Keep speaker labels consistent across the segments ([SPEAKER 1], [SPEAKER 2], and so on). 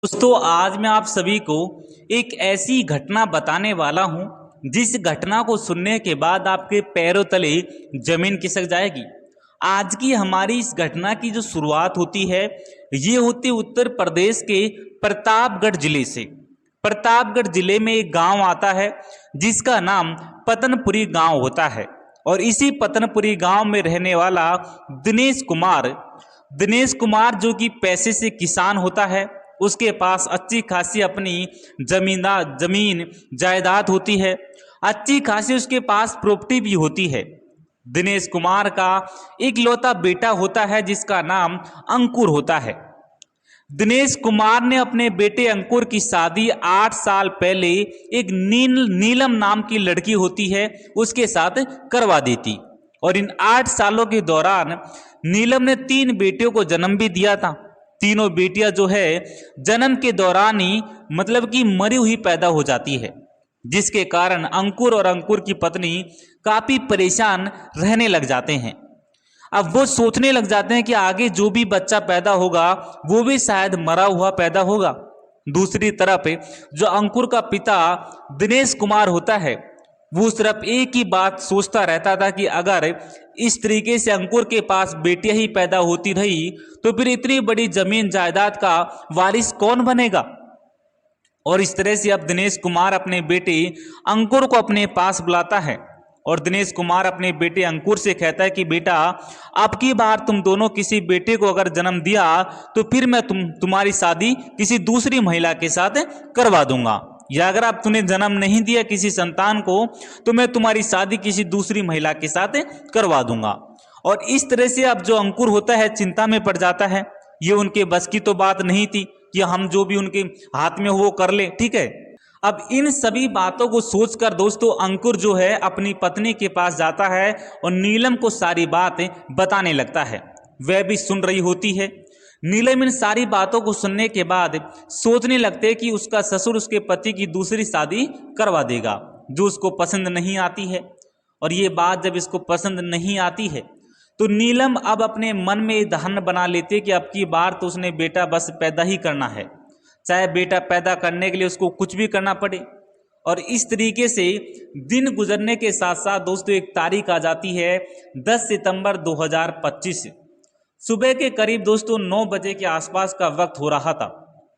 [SPEAKER 1] दोस्तों आज मैं आप सभी को एक ऐसी घटना बताने वाला हूं जिस घटना को सुनने के बाद आपके पैरों तले जमीन खिसक जाएगी। आज की हमारी इस घटना की जो शुरुआत होती है ये होती उत्तर प्रदेश के प्रतापगढ़ जिले से। प्रतापगढ़ जिले में एक गांव आता है जिसका नाम पतनपुरी गांव होता है और इसी पतनपुरी गांव में रहने वाला दिनेश कुमार जो कि पैसे से किसान होता है। उसके पास अच्छी खासी अपनी जमीन जायदाद होती है, अच्छी खासी उसके पास प्रॉपर्टी भी होती है। दिनेश कुमार का इकलौता बेटा होता है जिसका नाम अंकुर होता है। दिनेश कुमार ने अपने बेटे अंकुर की शादी 8 साल पहले एक नीलम नाम की लड़की होती है उसके साथ करवा देती और इन 8 सालों के दौरान नीलम ने 3 बेटियों को जन्म भी दिया था। तीनों बेटियां जो है जन्म के दौरान ही मतलब कि मरी हुई पैदा हो जाती है, जिसके कारण अंकुर और अंकुर की पत्नी काफी परेशान रहने लग जाते हैं। अब वो सोचने लग जाते हैं कि आगे जो भी बच्चा पैदा होगा वो भी शायद मरा हुआ पैदा होगा। दूसरी तरफ जो अंकुर का पिता दिनेश कुमार होता है वो सिर्फ एक ही बात सोचता रहता था कि अगर इस तरीके से अंकुर के पास बेटियां ही पैदा होती रही तो फिर इतनी बड़ी जमीन जायदाद का वारिस कौन बनेगा। और इस तरह से अब दिनेश कुमार अपने बेटे अंकुर को अपने पास बुलाता है और दिनेश कुमार अपने बेटे अंकुर से कहता है कि बेटा अब की बार तुम दोनों किसी बेटे को अगर जन्म दिया तो फिर मैं तुम्हारी शादी किसी दूसरी महिला के साथ करवा दूंगा, या अगर आप तूने जन्म नहीं दिया किसी संतान को तो मैं तुम्हारी शादी किसी दूसरी महिला के साथ करवा दूंगा। और इस तरह से अब जो अंकुर होता है चिंता में पड़ जाता है। ये उनके बस की तो बात नहीं थी कि हम जो भी उनके हाथ में हो वो कर ले, ठीक है। अब इन सभी बातों को सोचकर दोस्तों अंकुर जो है अपनी पत्नी के पास जाता है और नीलम को सारी बातें बताने लगता है। वह भी सुन रही होती है। नीलम इन सारी बातों को सुनने के बाद सोचने लगते कि उसका ससुर उसके पति की दूसरी शादी करवा देगा जो उसको पसंद नहीं आती है। और ये बात जब इसको पसंद नहीं आती है तो नीलम अब अपने मन में दहन बना लेती कि अब की बार तो उसने बेटा बस पैदा ही करना है, चाहे बेटा पैदा करने के लिए उसको कुछ भी करना पड़े। और इस तरीके से दिन गुजरने के साथ साथ दोस्तों एक तारीख आ जाती है 10 सितंबर 2025। सुबह के करीब दोस्तों 9 बजे के आसपास का वक्त हो रहा था।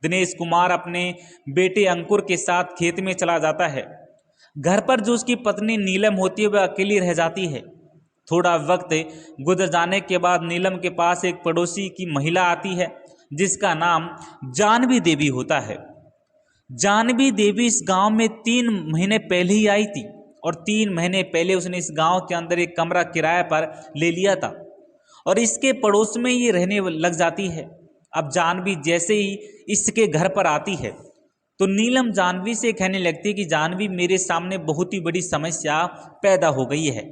[SPEAKER 1] दिनेश कुमार अपने बेटे अंकुर के साथ खेत में चला जाता है। घर पर जो उसकी पत्नी नीलम होती है वह अकेली रह जाती है। थोड़ा वक्त गुजर जाने के बाद नीलम के पास एक पड़ोसी की महिला आती है जिसका नाम जानवी देवी होता है। जानवी देवी इस गांव में 3 महीने पहले ही आई थी और 3 महीने पहले उसने इस गांव के अंदर एक कमरा किराए पर ले लिया था और इसके पड़ोस में ये रहने लग जाती है। अब जानवी जैसे ही इसके घर पर आती है तो नीलम जानवी से कहने लगती है कि जानवी मेरे सामने बहुत ही बड़ी समस्या पैदा हो गई है।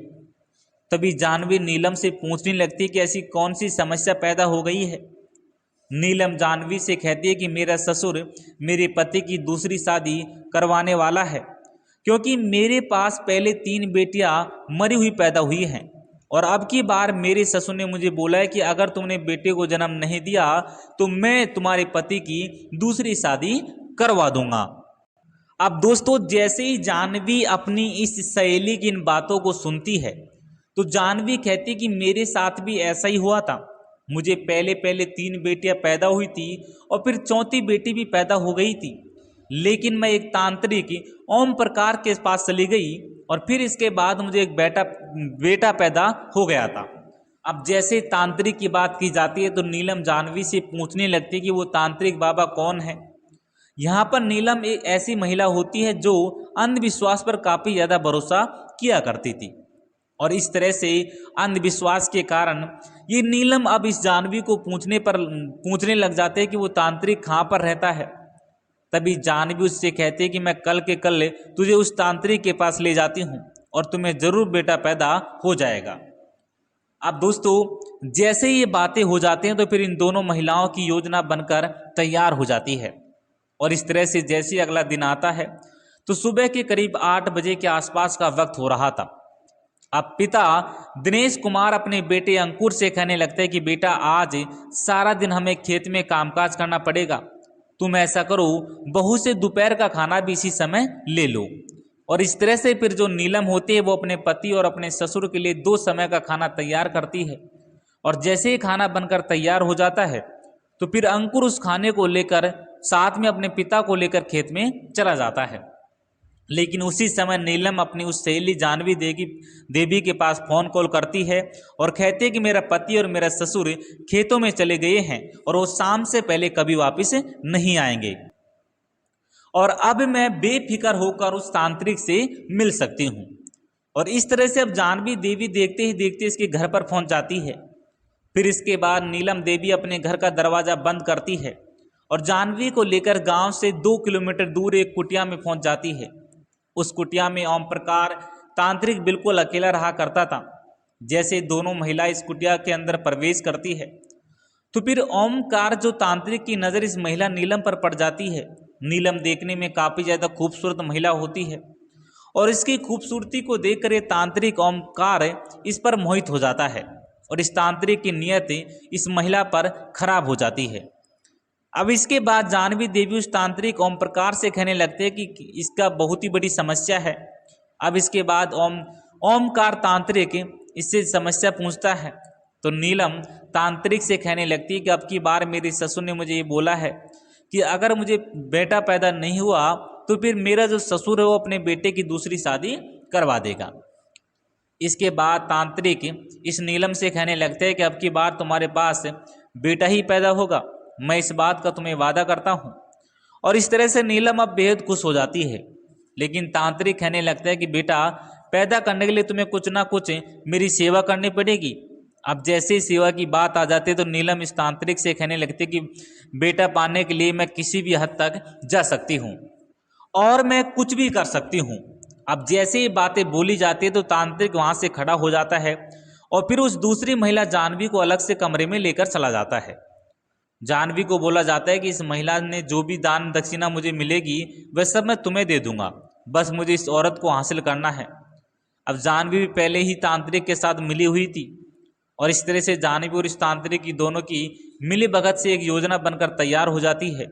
[SPEAKER 1] तभी जानवी नीलम से पूछने लगती है कि ऐसी कौन सी समस्या पैदा हो गई है। नीलम जानवी से कहती है कि मेरा ससुर मेरे पति की दूसरी शादी करवाने वाला है क्योंकि मेरे पास पहले 3 बेटियां मरी हुई पैदा हुई हैं और अब की बार मेरे ससुर ने मुझे बोला है कि अगर तुमने बेटे को जन्म नहीं दिया तो मैं तुम्हारे पति की दूसरी शादी करवा दूंगा। अब दोस्तों जैसे ही जानवी अपनी इस सहेली की इन बातों को सुनती है तो जानवी कहती कि मेरे साथ भी ऐसा ही हुआ था। मुझे पहले पहले 3 बेटियां पैदा हुई थी और फिर चौथी बेटी भी पैदा हो गई थी, लेकिन मैं एक तांत्रिक ओम प्रकाश के पास चली गई और फिर इसके बाद मुझे एक बेटा पैदा हो गया था। अब जैसे तांत्रिक की बात की जाती है तो नीलम जानवी से पूछने लगती है कि वो तांत्रिक बाबा कौन है। यहाँ पर नीलम एक ऐसी महिला होती है जो अंधविश्वास पर काफी ज्यादा भरोसा किया करती थी और इस तरह से अंधविश्वास के कारण ये नीलम अब इस जानवी को पूछने लग जाते हैं कि वो तांत्रिक कहाँ पर रहता है। तभी जानवी उससे कहती है कि मैं कल के कल तुझे उस तांत्रिक के पास ले जाती हूँ और तुम्हें जरूर बेटा पैदा हो जाएगा। अब दोस्तों जैसे ये बातें हो जाती हैं तो फिर इन दोनों महिलाओं की योजना बनकर तैयार हो जाती है और इस तरह से जैसे ही अगला दिन आता है तो सुबह के करीब 8 बजे के आसपास का वक्त हो रहा था। अब पिता दिनेश कुमार अपने बेटे अंकुर से कहने लगते हैं कि बेटा आज सारा दिन हमें खेत में कामकाज करना पड़ेगा तुम ऐसा करो, बहू से दोपहर का खाना भी इसी समय ले लो। और इस तरह से फिर जो नीलम होती है वो अपने पति और अपने ससुर के लिए 2 समय का खाना तैयार करती है। और जैसे ही खाना बनकर तैयार हो जाता है तो फिर अंकुर उस खाने को लेकर साथ में अपने पिता को लेकर खेत में चला जाता है। लेकिन उसी समय नीलम अपनी उस सहेली जानवी देवी के पास फोन कॉल करती है और कहती है कि मेरा पति और मेरा ससुर खेतों में चले गए हैं और वो शाम से पहले कभी वापस नहीं आएंगे, और अब मैं बेफिक्र होकर उस तांत्रिक से मिल सकती हूँ। और इस तरह से अब जानवी देवी देखते ही देखते इसके घर पर पहुंच जाती है। फिर इसके बाद नीलम देवी अपने घर का दरवाज़ा बंद करती है और जानवी को लेकर गांव से 2 किलोमीटर दूर एक कुटिया में पहुंच जाती है। उस कुटिया में ओम प्रकार तांत्रिक बिल्कुल अकेला रहा करता था। जैसे दोनों महिला इस कुटिया के अंदर प्रवेश करती है तो फिर ओमकार जो तांत्रिक की नज़र इस महिला नीलम पर पड़ जाती है। नीलम देखने में काफ़ी ज़्यादा खूबसूरत महिला होती है और इसकी खूबसूरती को देखकर ये तांत्रिक ओमकार इस पर मोहित हो जाता है और इस तांत्रिक की नियत इस महिला पर खराब हो जाती है। अब इसके बाद जानवी देवी उस तांत्रिक ओम प्रकार से कहने लगते हैं कि इसका बहुत ही बड़ी समस्या है। अब इसके बाद ओमकार तांत्रिक इससे समस्या पूछता है तो नीलम तांत्रिक से कहने लगती है कि अब की बार मेरे ससुर ने मुझे ये बोला है कि अगर मुझे बेटा पैदा नहीं हुआ तो फिर मेरा जो ससुर है वो अपने बेटे की दूसरी शादी करवा देगा। इसके बाद तांत्रिक इस नीलम से कहने लगते हैं कि अब की बार तुम्हारे पास बेटा ही पैदा होगा, मैं इस बात का तुम्हें वादा करता हूँ। और इस तरह से नीलम अब बेहद खुश हो जाती है। लेकिन तांत्रिक कहने लगता है कि बेटा पैदा करने के लिए तुम्हें कुछ ना कुछ मेरी सेवा करनी पड़ेगी। अब जैसे ही सेवा की बात आ जाती है तो नीलम इस तांत्रिक से कहने लगती है कि बेटा पाने के लिए मैं किसी भी हद तक जा सकती हूँ और मैं कुछ भी कर सकती हूँ। अब जैसे ही बातें बोली जाती है तो तांत्रिक वहाँ से खड़ा हो जाता है और फिर उस दूसरी महिला जानवी को अलग से कमरे में लेकर चला जाता है। जानवी को बोला जाता है कि इस महिला ने जो भी दान दक्षिणा मुझे मिलेगी वह सब मैं तुम्हें दे दूंगा, बस मुझे इस औरत को हासिल करना है। अब जानवी भी पहले ही तांत्रिक के साथ मिली हुई थी और इस तरह से जानवी और इस तांत्रिक की दोनों की मिली भगत से एक योजना बनकर तैयार हो जाती है।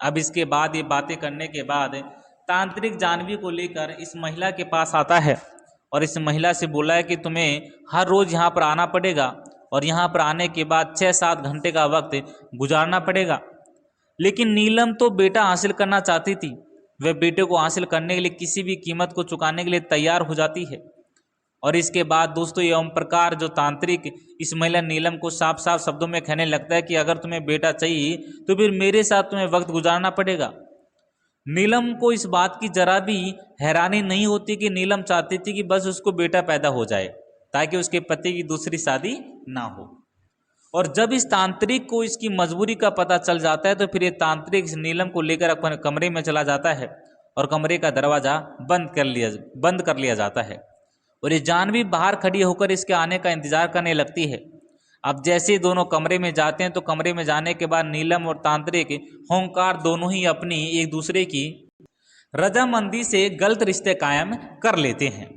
[SPEAKER 1] अब इसके बाद ये बातें करने के बाद तांत्रिक जानवी को लेकर इस महिला के पास आता है और इस महिला से बोला है कि तुम्हें हर रोज़ यहाँ पर आना पड़ेगा और यहाँ पर आने के बाद 6-7 घंटे का वक्त गुजारना पड़ेगा। लेकिन नीलम तो बेटा हासिल करना चाहती थी, वह बेटे को हासिल करने के लिए किसी भी कीमत को चुकाने के लिए तैयार हो जाती है। और इसके बाद दोस्तों ये ओम प्रकार जो तांत्रिक इस महिला नीलम को साफ साफ शब्दों में कहने लगता है कि अगर तुम्हें बेटा चाहिए तो फिर मेरे साथ तुम्हें वक्त गुजारना पड़ेगा। नीलम को इस बात की जरा भी हैरानी नहीं होती कि नीलम चाहती थी कि बस उसको बेटा पैदा हो जाए ताकि उसके पति की दूसरी शादी ना हो। और जब इस तांत्रिक को इसकी मजबूरी का पता चल जाता है तो फिर ये तांत्रिक इस नीलम को लेकर अपने कमरे में चला जाता है और कमरे का दरवाज़ा बंद कर लिया जाता है और ये जानवी बाहर खड़ी होकर इसके आने का इंतजार करने लगती है। अब जैसे ही दोनों कमरे में जाते हैं तो कमरे में जाने के बाद नीलम और तांत्रिक होंकार दोनों ही अपनी एक दूसरे की रजामंदी से गलत रिश्ते कायम कर लेते हैं।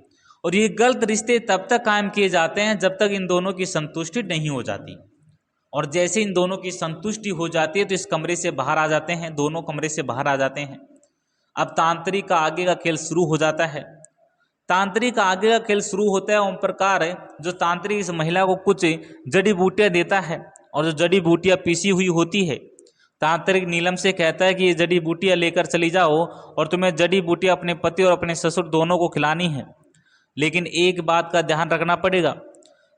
[SPEAKER 1] और ये गलत रिश्ते तब तक कायम किए जाते हैं जब तक इन दोनों की संतुष्टि नहीं हो जाती। और जैसे इन दोनों की संतुष्टि हो जाती है तो इस कमरे से बाहर आ जाते हैं, दोनों कमरे से बाहर आ जाते हैं। अब तांत्रिक का आगे का खेल शुरू हो जाता है। तांत्रिक का आगे का खेल शुरू होता है ओम प्रकार जो तांत्रिक इस महिला को कुछ जड़ी बूटियाँ देता है और जो जड़ी बूटियाँ पीसी हुई होती है तांत्रिक नीलम से कहता है कि ये जड़ी बूटियाँ लेकर चली जाओ और तुम्हें जड़ी बूटियाँ अपने पति और अपने ससुर दोनों को खिलानी है। लेकिन एक बात का ध्यान रखना पड़ेगा,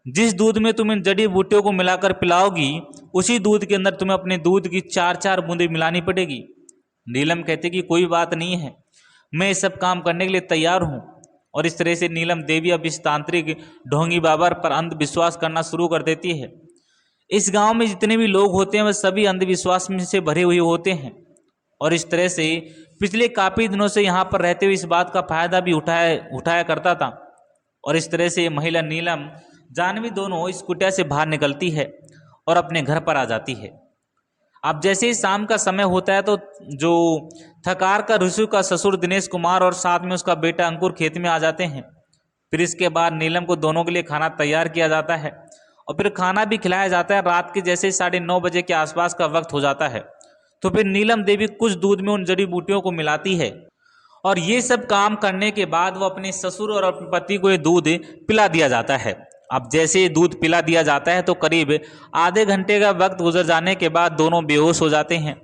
[SPEAKER 1] जिस दूध में तुम इन जड़ी बूटियों को मिलाकर पिलाओगी उसी दूध के अंदर तुम्हें अपने दूध की 4-4 बूंदें मिलानी पड़ेगी। नीलम कहते कि कोई बात नहीं है, मैं ये सब काम करने के लिए तैयार हूँ। और इस तरह से नीलम देवी अब इस तांत्रिक ढोंगी बाबा पर अंधविश्वास करना शुरू कर देती है। इस गांव में जितने भी लोग होते हैं वह सभी अंधविश्वास में से भरे हुए होते हैं और इस तरह से पिछले काफ़ी दिनों से यहाँ पर रहते हुए इस बात का फायदा भी उठाया करता था। और इस तरह से महिला नीलम जानवी दोनों इस कुटिया से बाहर निकलती है और अपने घर पर आ जाती है। अब जैसे ही शाम का समय होता है तो जो थकार का ऋषि का ससुर दिनेश कुमार और साथ में उसका बेटा अंकुर खेत में आ जाते हैं। फिर इसके बाद नीलम को दोनों के लिए खाना तैयार किया जाता है और फिर खाना भी खिलाया जाता है। रात के जैसे 9:30 बजे के आसपास का वक्त हो जाता है तो फिर नीलम देवी कुछ दूध में उन जड़ी बूटियों को मिलाती है और ये सब काम करने के बाद वो अपने ससुर और अपने पति को ये दूध पिला दिया जाता है। अब जैसे ये दूध पिला दिया जाता है तो करीब आधे घंटे का वक्त गुजर जाने के बाद दोनों बेहोश हो जाते हैं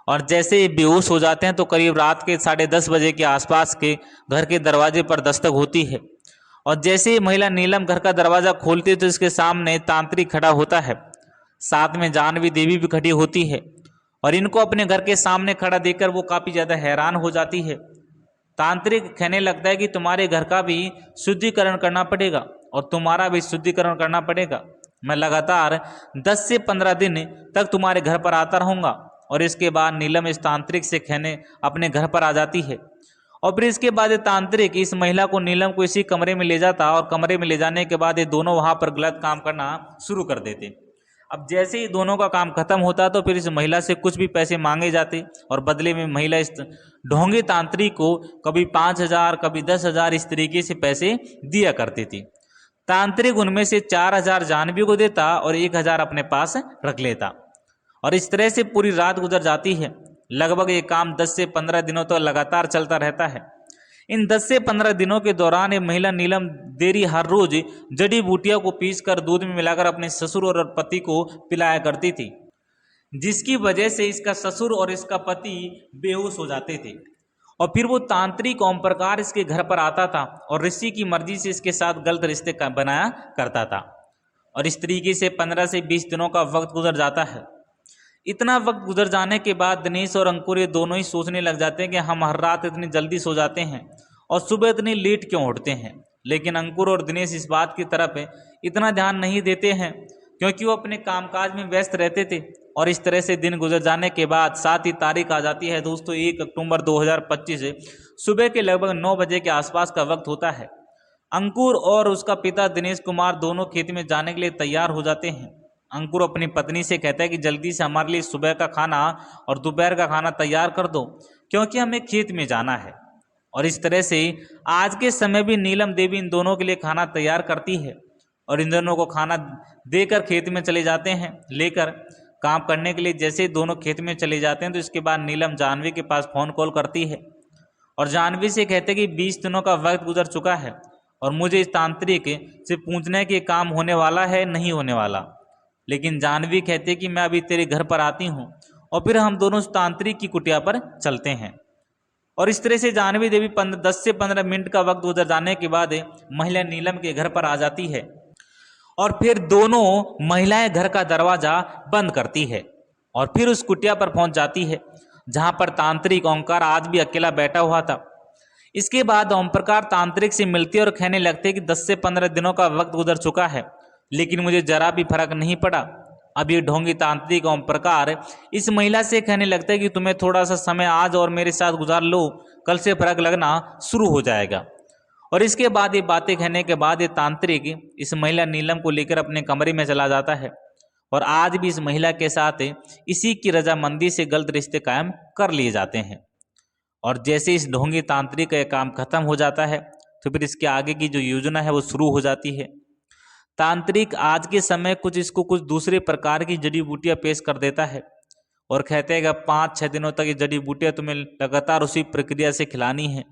[SPEAKER 1] और जैसे ये बेहोश हो जाते हैं तो करीब रात के 10:30 बजे के आसपास के घर के दरवाजे पर दस्तक होती है और जैसे ही महिला नीलम घर का दरवाज़ा खोलती है तो इसके सामने तांत्रिक खड़ा होता है, साथ में जानवी देवी भी खड़ी होती है और इनको अपने घर के सामने खड़ा देखकर वो काफ़ी ज़्यादा हैरान हो जाती है। तांत्रिक कहने लगता है कि तुम्हारे घर का भी शुद्धिकरण करना पड़ेगा और तुम्हारा भी शुद्धिकरण करना पड़ेगा। मैं लगातार 10 से 15 दिन तक तुम्हारे घर पर आता रहूँगा। और इसके बाद नीलम इस तांत्रिक से कहने अपने घर पर आ जाती है और फिर इसके बाद ये तांत्रिक इस महिला को नीलम को इसी कमरे में ले जाता और कमरे में ले जाने के बाद ये दोनों वहाँ पर गलत काम करना शुरू कर देते। अब जैसे ही दोनों का काम खत्म होता तो फिर इस महिला से कुछ भी पैसे मांगे जाते और बदले में महिला इस ढोंगे तांत्रिक को कभी 5,000 कभी 10,000 इस तरीके से पैसे दिया करती थी। तांत्रिक उनमें से 4,000 जानवी को देता और 1,000 अपने पास रख लेता और इस तरह से पूरी रात गुजर जाती है। लगभग ये काम 10 से 15 दिनों तक लगातार चलता रहता है। इन 10 से 15 दिनों के दौरान ये महिला नीलम देवी हर रोज जड़ी बूटियों को पीसकर दूध में मिलाकर अपने ससुर और पति को पिलाया करती थी, जिसकी वजह से इसका ससुर और इसका पति बेहोश हो जाते थे और फिर वो तांत्रिक ओम प्रकाश इसके घर पर आता था और ऋषि की मर्जी से इसके साथ गलत रिश्ते बनाया करता था और इस तरीके से 15 से 20 दिनों का वक्त गुजर जाता है। इतना वक्त गुजर जाने के बाद दिनेश और अंकुर ये दोनों ही सोचने लग जाते हैं कि हम हर रात इतनी जल्दी सो जाते हैं और सुबह इतनी लेट क्यों उठते हैं। लेकिन अंकुर और दिनेश इस बात की तरफ इतना ध्यान नहीं देते हैं क्योंकि वो अपने कामकाज में व्यस्त रहते थे। और इस तरह से दिन गुजर जाने के बाद 7 ही तारीख आ जाती है दोस्तों, 1 अक्टूबर 2025 सुबह के लगभग 9 बजे के आसपास का वक्त होता है। अंकुर और उसका पिता दिनेश कुमार दोनों खेत में जाने के लिए तैयार हो जाते हैं। अंकुर अपनी पत्नी से कहता है कि जल्दी से हमारे लिए सुबह का खाना और दोपहर का खाना तैयार कर दो क्योंकि हमें खेत में जाना है। और इस तरह से आज के समय भी नीलम देवी इन दोनों के लिए खाना तैयार करती है और इन दोनों को खाना देकर खेत में चले जाते हैं लेकर काम करने के लिए। जैसे ही दोनों खेत में चले जाते हैं तो इसके बाद नीलम जानवी के पास फ़ोन कॉल करती है और जानवी से कहते हैं कि 20 दिनों का वक्त गुजर चुका है और मुझे इस तांत्रिक से पूछने के काम होने वाला है नहीं होने वाला। लेकिन जानवी कहते कि मैं अभी तेरे घर पर आती हूँ और फिर हम दोनों उस तांत्रिक की कुटिया पर चलते हैं। और इस तरह से जानवी देवी 10 से 15 मिनट का वक्त गुजर जाने के बाद महिला नीलम के घर पर आ जाती है और फिर दोनों महिलाएं घर का दरवाज़ा बंद करती है और फिर उस कुटिया पर पहुंच जाती है जहां पर तांत्रिक ओंकार आज भी अकेला बैठा हुआ था। इसके बाद ओम प्रकाश तांत्रिक से मिलती है और कहने लगते कि 10 से 15 दिनों का वक्त गुजर चुका है लेकिन मुझे जरा भी फर्क नहीं पड़ा। अब ये ढोंगी तांत्रिक ओम प्रकाश इस महिला से कहने लगता है कि तुम्हें थोड़ा सा समय आज और मेरे साथ गुजार लो, कल से फर्क लगना शुरू हो जाएगा। और इसके बाद ये बातें कहने के बाद ये तांत्रिक इस महिला नीलम को लेकर अपने कमरे में चला जाता है और आज भी इस महिला के साथ इसी की रजामंदी से गलत रिश्ते कायम कर लिए जाते हैं। और जैसे इस ढोंगी तांत्रिक का काम खत्म हो जाता है तो फिर इसके आगे की जो योजना है वो शुरू हो जाती है। तांत्रिक आज के समय कुछ दूसरे प्रकार की जड़ी बूटियाँ पेश कर देता है और कहते हैं कि 5-6 दिनों तक ये जड़ी बूटियाँ तुम्हें लगातार उसी प्रक्रिया से खिलानी है।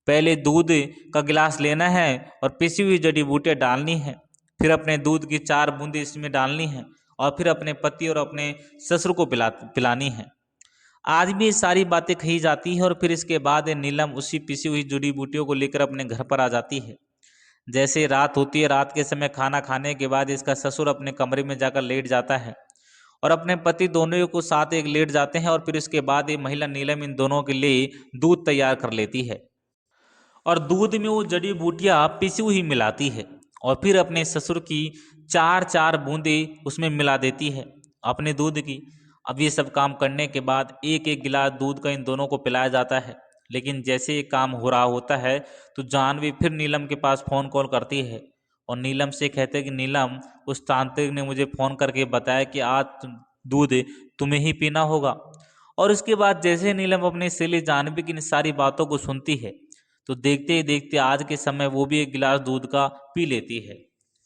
[SPEAKER 1] पहले दूध का गिलास लेना है और पिसी हुई जड़ी बूटियाँ डालनी है, फिर अपने दूध की 4 बूंदी इसमें डालनी है और फिर अपने पति और अपने ससुर को पिलानी है। आज भी ये सारी बातें कही जाती है और फिर इसके बाद नीलम उसी पिसी हुई जड़ी बूटियों को लेकर अपने घर पर आ जाती है। जैसे रात होती है, रात के समय खाना खाने के बाद इसका ससुर अपने कमरे में जाकर लेट जाता है और अपने पति दोनों को साथ एक लेट जाते हैं और फिर इसके बाद ये महिला नीलम इन दोनों के लिए दूध तैयार कर लेती है और दूध में वो जड़ी बूटियाँ पिसी हुई मिलाती है और फिर अपने ससुर की 4 बूंदे उसमें मिला देती है अपने दूध की। अब ये सब काम करने के बाद एक गिलास दूध का इन दोनों को पिलाया जाता है। लेकिन जैसे ये काम हो रहा होता है तो जानवी फिर नीलम के पास फ़ोन कॉल करती है और नीलम से कहते हैं कि नीलम, उस तांत्रिक ने मुझे फ़ोन करके बताया कि आज दूध तुम्हें ही पीना होगा। और उसके बाद जैसे नीलम अपनी सहेली जानवी की इन सारी बातों को सुनती है तो देखते ही देखते आज के समय वो भी 1 गिलास दूध का पी लेती है।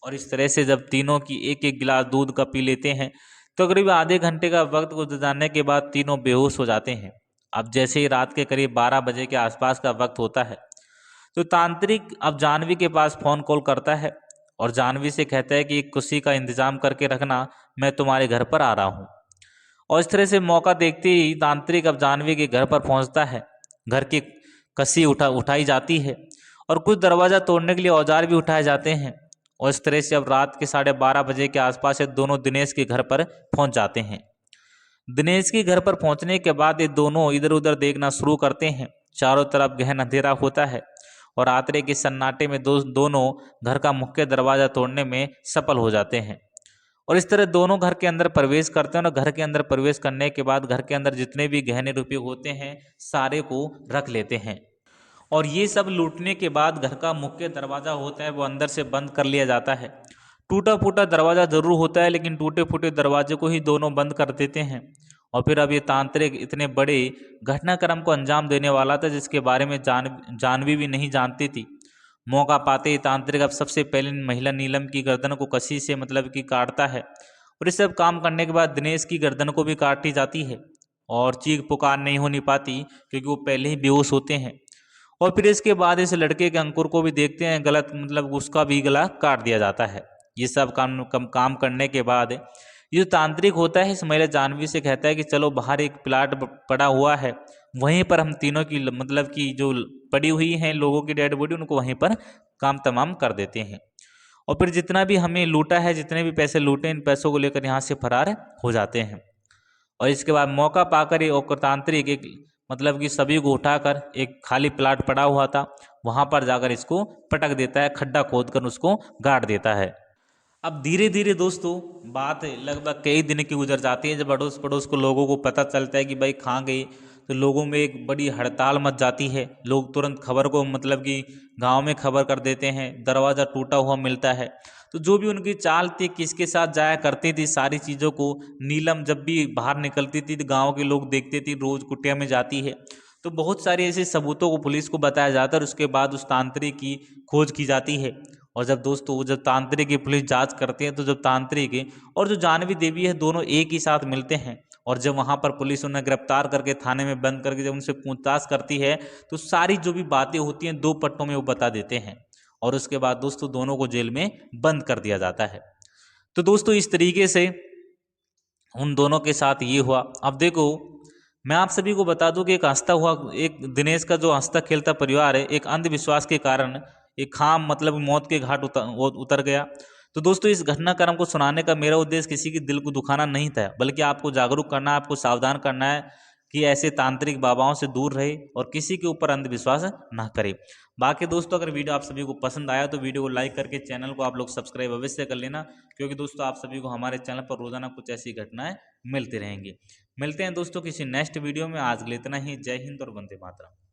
[SPEAKER 1] और इस तरह से जब तीनों की 1 गिलास दूध का पी लेते हैं तो करीब आधे घंटे का वक्त गुजरने के बाद तीनों बेहोश हो जाते हैं। अब जैसे ही रात के करीब 12 बजे के आसपास का वक्त होता है तो तांत्रिक अब जानवी के पास फ़ोन कॉल करता है और जानवी से कहता है कि एक कुर्सी का इंतजाम करके रखना, मैं तुम्हारे घर पर आ रहा हूँ। और इस तरह से मौका देखते ही तांत्रिक अब जानवी के घर पर पहुंचता है। घर की कसी उठाई जाती है और कुछ दरवाज़ा तोड़ने के लिए औजार भी उठाए जाते हैं। और इस तरह से अब रात के 12:30 बजे के आसपास ये दोनों दिनेश के घर पर पहुंच जाते हैं। दिनेश के घर पर पहुंचने के बाद ये दोनों इधर उधर देखना शुरू करते हैं। चारों तरफ गहन अंधेरा होता है और रात्रि के सन्नाटे में दोनों घर का मुख्य दरवाज़ा तोड़ने में सफल हो जाते हैं। और इस तरह दोनों घर के अंदर प्रवेश करते हैं और घर के अंदर प्रवेश करने के बाद घर के अंदर जितने भी गहने रुपये होते हैं सारे को रख लेते हैं। और ये सब लूटने के बाद घर का मुख्य दरवाज़ा होता है वो अंदर से बंद कर लिया जाता है। टूटा फूटा दरवाज़ा ज़रूर होता है लेकिन टूटे फूटे दरवाजे को ही दोनों बंद कर देते हैं। और फिर अब ये तांत्रिक इतने बड़े घटनाक्रम को अंजाम देने वाला था जिसके बारे में जानवी भी नहीं जानती थी। मौका पाते ही तांत्रिक अब सबसे पहले महिला नीलम की गर्दन को कसी से मतलब कि काटता है। और इस सब काम करने के बाद दिनेश की गर्दन को भी काटी जाती है और चीख पुकार नहीं होनी पाती क्योंकि वो पहले ही बेहोश होते हैं। और फिर इसके बाद इस लड़के के अंकुर को भी देखते हैं, गलत मतलब उसका भी गला काट दिया जाता है। ये सब काम करने के बाद ये जो तांत्रिक होता है इस महिला जानवी से कहता है कि चलो बाहर एक प्लाट पड़ा हुआ है, वहीं पर हम तीनों की मतलब कि जो पड़ी हुई हैं लोगों की डेड बॉडी उनको वहीं पर काम तमाम कर देते हैं। और फिर जितना भी हमें लूटा है, जितने भी पैसे लूटे, इन पैसों को लेकर यहाँ से फरार हो जाते हैं। और इसके बाद मौका पाकर ये तांत्रिक एक मतलब कि सभी को उठाकर एक खाली प्लाट पड़ा हुआ था वहाँ पर जाकर इसको पटक देता है, खड्डा खोदकर उसको गाड़ देता है। अब धीरे धीरे दोस्तों बात लगभग कई दिन की गुजर जाती है। जब अड़ोस पड़ोस को लोगों को पता चलता है कि भाई कहाँ गई, तो लोगों में एक बड़ी हड़ताल मच जाती है। लोग तुरंत खबर को मतलब कि गांव में खबर कर देते हैं। दरवाज़ा टूटा हुआ मिलता है। तो जो भी उनकी चाल थी, किसके साथ जाया करती थी, सारी चीज़ों को नीलम जब भी बाहर निकलती थी तो गाँव के लोग देखते थे रोज़ कुटिया में जाती है। तो बहुत सारे ऐसे सबूतों को पुलिस को बताया जाता है और उसके बाद उस तांत्रिक की खोज की जाती है। और जब दोस्तों जब तांत्रिक की पुलिस जांच करती है तो जब तांत्रिक और जो जानवी देवी है दोनों एक ही साथ मिलते हैं। और जब वहाँ पर पुलिस उन्हें गिरफ्तार करके थाने में बंद करके जब उनसे पूछताछ करती है तो सारी जो भी बातें होती हैं 2 पट्टों में वो बता देते हैं। और उसके बाद दोस्तों दोनों को जेल में बंद कर दिया जाता है। तो दोस्तों इस तरीके से उन दोनों के साथ ये हुआ। अब देखो मैं आप सभी को बता दूं कि एक हंसता हुआ एक दिनेश का जो हंसता खेलता परिवार है एक अंधविश्वास के कारण एक खाम मतलब मौत के घाट उतर गया। तो दोस्तों इस घटनाक्रम को सुनाने का मेरा उद्देश्य किसी के दिल को दुखाना नहीं था, बल्कि आपको जागरूक करना, आपको सावधान करना है कि ऐसे तांत्रिक बाबाओं से दूर रहे और किसी के ऊपर अंधविश्वास ना करें। बाकी दोस्तों अगर वीडियो आप सभी को पसंद आया तो वीडियो को लाइक करके चैनल को आप लोग सब्सक्राइब अवश्य कर लेना, क्योंकि दोस्तों आप सभी को हमारे चैनल पर रोजाना कुछ ऐसी घटनाएं मिलती रहेंगी। मिलते हैं दोस्तों किसी नेक्स्ट वीडियो में। आज के लिए इतना ही। जय हिंद और वंदे मातरम।